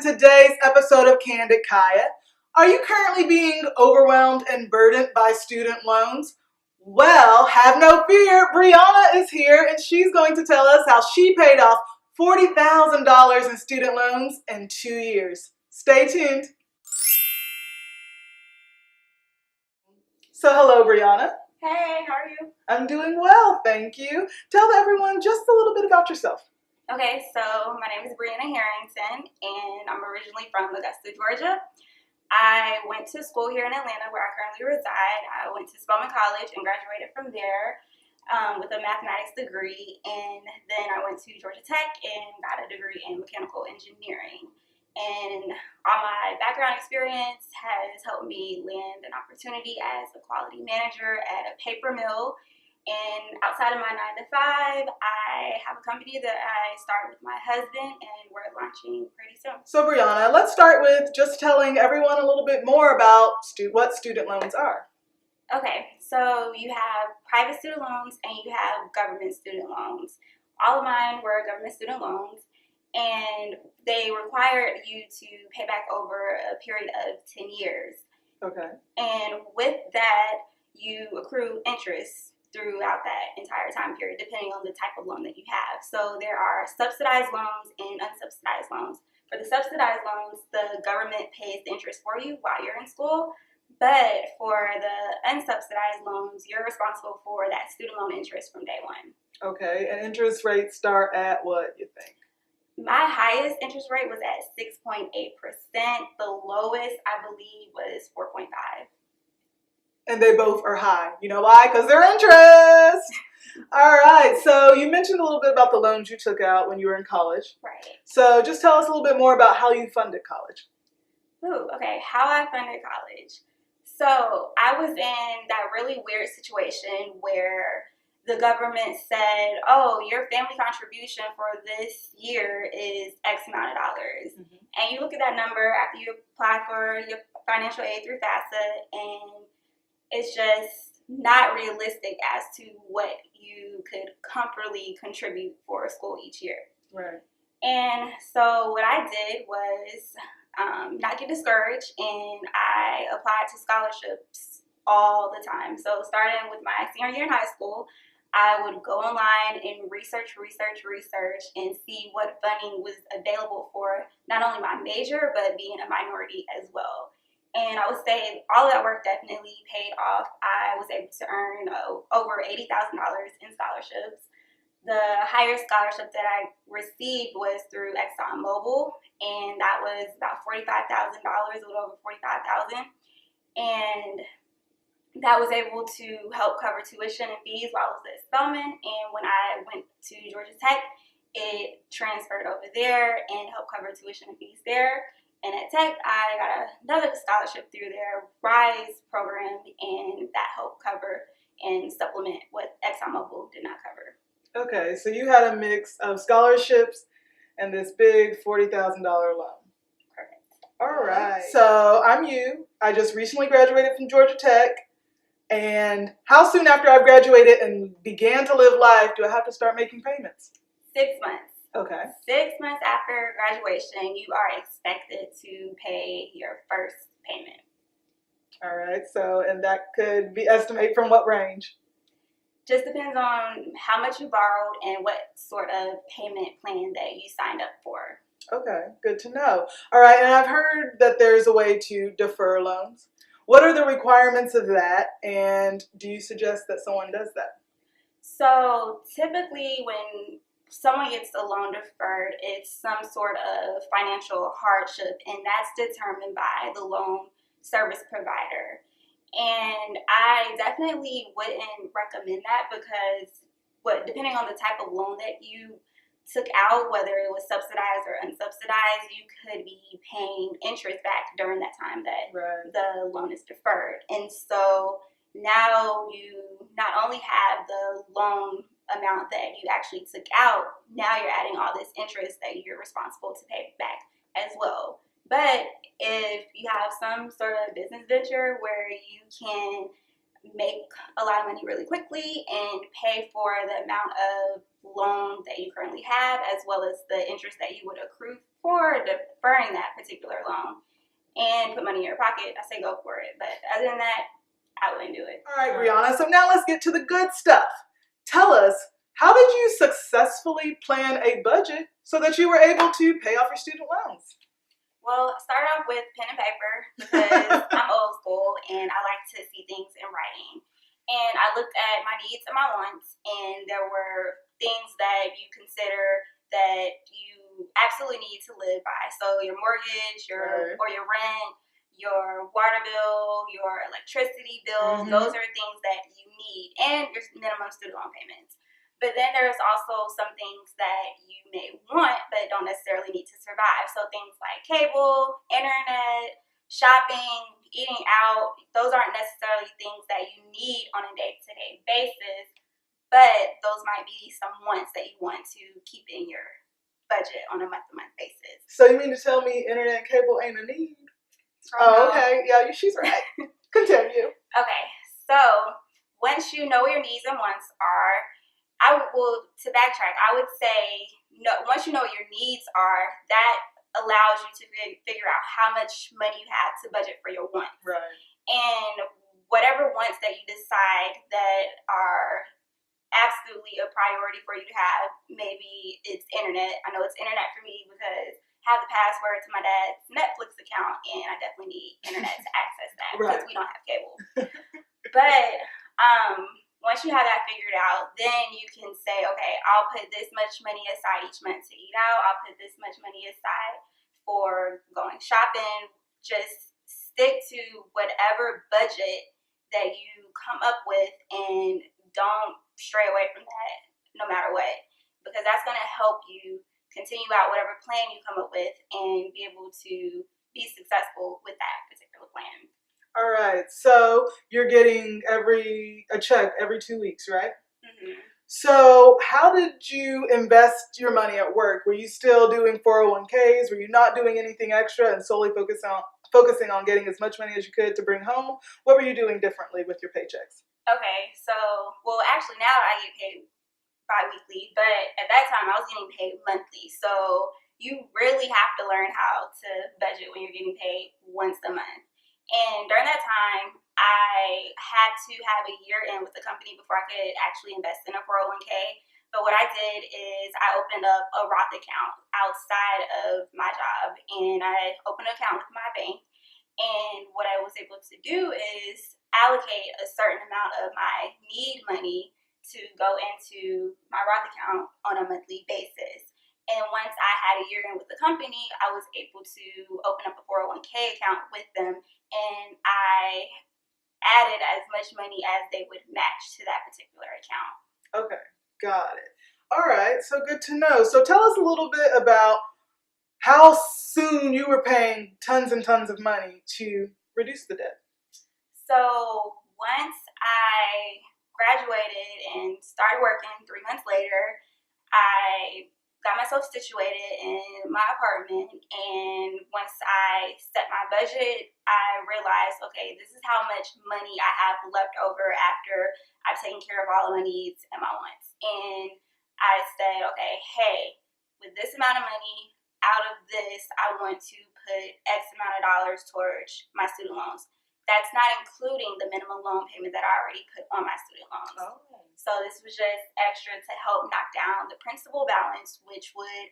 to today's episode of Candid Kaya. Are you currently being overwhelmed and burdened by student loans? Well, have no fear. Brianna is here and she's going to tell us how she paid off $40,000 in student loans in 2 years. Stay tuned. So hello, Brianna. Hey, how are you? I'm doing well, thank you. Tell everyone just a little bit about yourself. Okay, so my name is Brianna Harrington, and I'm originally from Augusta, Georgia. I went to school here in Atlanta, where I currently reside. I went to Spelman College and graduated from there with a mathematics degree, and then I went to Georgia Tech and got a degree in mechanical engineering. And all my background experience has helped me land an opportunity as a quality manager at a paper mill. And outside of my 9 to 5, I have a company that I started with my husband, and we're launching pretty soon. So Brianna, let's start with just telling everyone a little bit more about what student loans are. Okay, so you have private student loans and you have government student loans. All of mine were government student loans, and they required you to pay back over a period of 10 years. Okay. And with that, you accrue interest throughout that entire time period, depending on the type of loan that you have. So there are subsidized loans and unsubsidized loans. For the subsidized loans, the government pays the interest for you while you're in school. But for the unsubsidized loans, you're responsible for that student loan interest from day one. Okay, and interest rates start at what, you think? My highest interest rate was at 6.8%. The lowest, I believe, was 4.5%. And they both are high. You know why? Because they're interest. All right. So you mentioned a little bit about the loans you took out when you were in college. Right. So just tell us a little bit more about how you funded college. Ooh, okay. How I funded college. So I was in that really weird situation where the government said, oh, your family contribution for this year is X amount of dollars. Mm-hmm. And you look at that number after you apply for your financial aid through FAFSA, and it's just not realistic as to what you could comfortably contribute for a school each year. Right. And so what I did was not get discouraged, and I applied to scholarships all the time. So starting with my senior year in high school, I would go online and research and see what funding was available for not only my major, but being a minority as well. And I would say all of that work definitely paid off. I was able to earn over $80,000 in scholarships. The highest scholarship that I received was through ExxonMobil, and that was about $45,000, a little over $45,000. And that was able to help cover tuition and fees while I was at Spelman. And when I went to Georgia Tech, it transferred over there and helped cover tuition and fees there. And at Tech, I got another scholarship through their RISE program, and that helped cover and supplement what ExxonMobil did not cover. Okay, so you had a mix of scholarships and this big $40,000 loan. Perfect. All right. So I'm you. I just recently graduated from Georgia Tech. And how soon after I've graduated and began to live life do I have to start making payments? 6 months. Okay. 6 months after graduation, you are expected to pay your first payment. All right. So, and that could be estimate from what range? Just depends on how much you borrowed and what sort of payment plan that you signed up for. Okay. Good to know. All right. And I've heard that there's a way to defer loans. What are the requirements of that? And do you suggest that someone does that? So typically when someone gets a loan deferred, it's some sort of financial hardship, and that's determined by the loan service provider. And I definitely wouldn't recommend that because depending on the type of loan that you took out, whether it was subsidized or unsubsidized, you could be paying interest back during that time that the loan is deferred. And so now you not only have the loan amount that you actually took out, now you're adding all this interest that you're responsible to pay back as well. But if you have some sort of business venture where you can make a lot of money really quickly and pay for the amount of loan that you currently have, as well as the interest that you would accrue for deferring that particular loan, and put money in your pocket, I say go for it. But other than that, I wouldn't do it. All right, Brianna, so now let's get to the good stuff. Tell us, how did you successfully plan a budget so that you were able to pay off your student loans? Well, I started off with pen and paper because I'm old school and I like to see things in writing. And I looked at my needs and my wants, and there were things that you consider that you absolutely need to live by. So your mortgage, or your rent, your water bill, your electricity bill, those are things that you need, and your minimum student loan payments. But then there's also some things that you may want but don't necessarily need to survive. So things like cable, internet, shopping, eating out, those aren't necessarily things that you need on a day-to-day basis, but those might be some wants that you want to keep in your budget on a month-to-month basis. So you mean to tell me internet and cable ain't a need? Oh, okay. Yeah, she's right. Continue. Okay, so once you know what your needs and wants are, to backtrack, I would say, once you know what your needs are, that allows you to figure out how much money you have to budget for your wants. Right. And whatever wants that you decide that are absolutely a priority for you to have, maybe it's internet. I know it's internet for me because I have the password to my dad's Netflix account, and I definitely need internet to access that because we don't have cable. But once you have that figured out, then you can say, okay, I'll put this much money aside each month to eat out. I'll put this much money aside for going shopping. Just stick to whatever budget that you come up with and don't stray away from that no matter what, because that's going to help you continue out whatever plan you come up with and be able to be successful with that particular plan. All right, so you're getting a check every 2 weeks, right? So how did you invest your money at work? Were you still doing 401ks? Were you not doing anything extra and solely focusing on getting as much money as you could to bring home? What were you doing differently with your paychecks? Okay, so, well, actually now I get paid bi-weekly, but at that time I was getting paid monthly. So you really have to learn how to budget when you're getting paid once a month. And during that time, I had to have a year in with the company before I could actually invest in a 401k. But what I did is I opened up a Roth account outside of my job, and I opened an account with my bank. And what I was able to do is allocate a certain amount of my need money to go into my Roth account on a monthly basis. And once I had a year in with the company, I was able to open up a 401k account with them, and I added as much money as they would match to that particular account. Okay, got it. All right, so good to know. So tell us a little bit about how soon you were paying tons and tons of money to reduce the debt. So once I graduated and started working 3 months later, I got myself situated in my apartment, and once I set my budget, I realized, okay, this is how much money I have left over after I've taken care of all of my needs and my wants. And I said, okay, hey, with this amount of money, out of this, I want to put X amount of dollars towards my student loans. That's not including the minimum loan payment that I already put on my student loans. Oh. So this was just extra to help knock down the principal balance, which would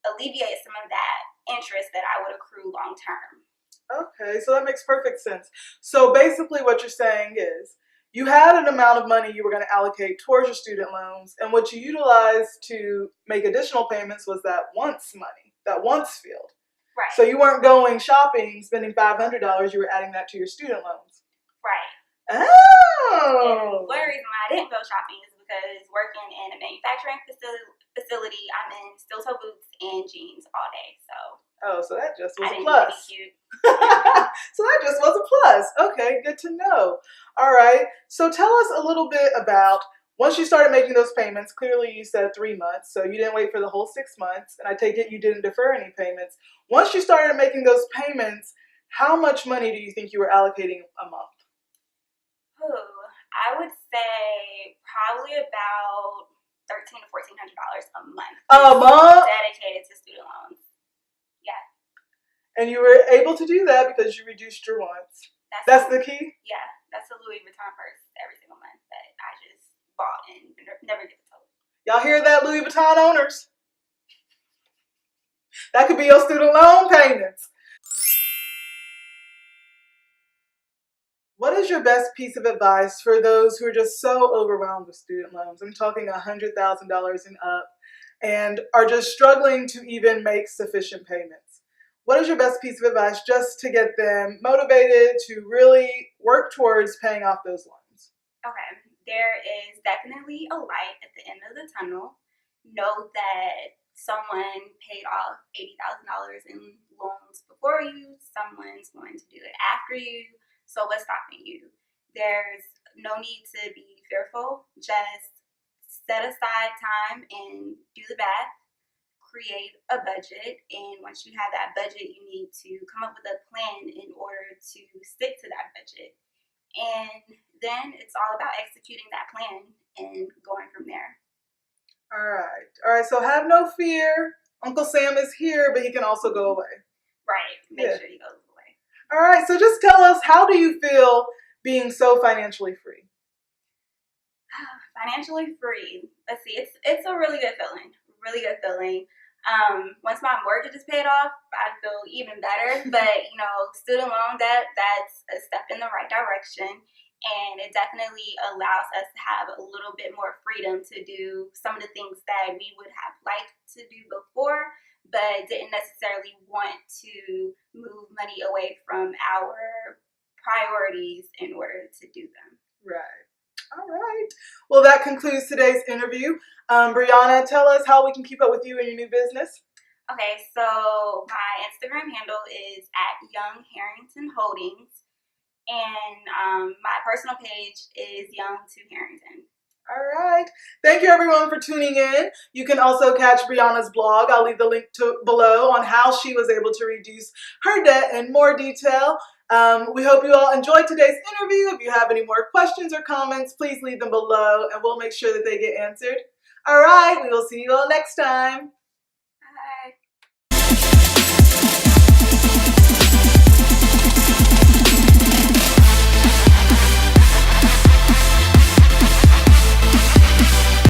alleviate some of that interest that I would accrue long term. Okay, so that makes perfect sense. So basically what you're saying is you had an amount of money you were going to allocate towards your student loans, and what you utilized to make additional payments was that wants money, that wants field. Right. So you weren't going shopping, spending $500, you were adding that to your student loans. Right. Oh. And one reason why I didn't go shopping is because working in a manufacturing facility, I'm in steel-toe boots and jeans all day. So that just was a plus. Cute. So that just was a plus. Okay, good to know. All right. So tell us a little bit about, once you started making those payments, clearly you said 3 months, so you didn't wait for the whole 6 months, and I take it you didn't defer any payments. Once you started making those payments, how much money do you think you were allocating a month? I would say probably about $1,300 to $1,400 a month. A month? Dedicated to student loans. Yeah. And you were able to do that because you reduced your wants. That's the key? Yeah. That's a Louis Vuitton purse every single month that I just bought and never get to total. Y'all hear that, Louis Vuitton owners? That could be your student loan payments. What is your best piece of advice for those who are just so overwhelmed with student loans? I'm talking $100,000 and up and are just struggling to even make sufficient payments. What is your best piece of advice just to get them motivated to really work towards paying off those loans? Okay, there is definitely a light at the end of the tunnel. Know that someone paid off $80,000 in loans before you, someone's going to do it after you. So what's stopping you? There's no need to be fearful. Just set aside time and do the math. Create a budget, and once you have that budget, you need to come up with a plan in order to stick to that budget. And then it's all about executing that plan and going from there. All right, so have no fear. Uncle Sam is here, but he can also go away. Right, make sure he goes away. All right, so just tell us, how do you feel being so financially free? Financially free, let's see, it's a really good feeling. Once my mortgage is paid off, I feel even better. But student loan debt, that's a step in the right direction, and it definitely allows us to have a little bit more freedom to do some of the things that we would have liked to do before, but didn't necessarily want to move money away from our priorities in order to do them. Right. All right. Well, that concludes today's interview. Brianna, tell us how we can keep up with you and your new business. Okay, so my Instagram handle is @YoungHarringtonHoldings, and my personal page is Young2Harrington. All right. Thank you, everyone, for tuning in. You can also catch Brianna's blog. I'll leave the link below on how she was able to reduce her debt in more detail. We hope you all enjoyed today's interview. If you have any more questions or comments, please leave them below and we'll make sure that they get answered. All right, we will see you all next time.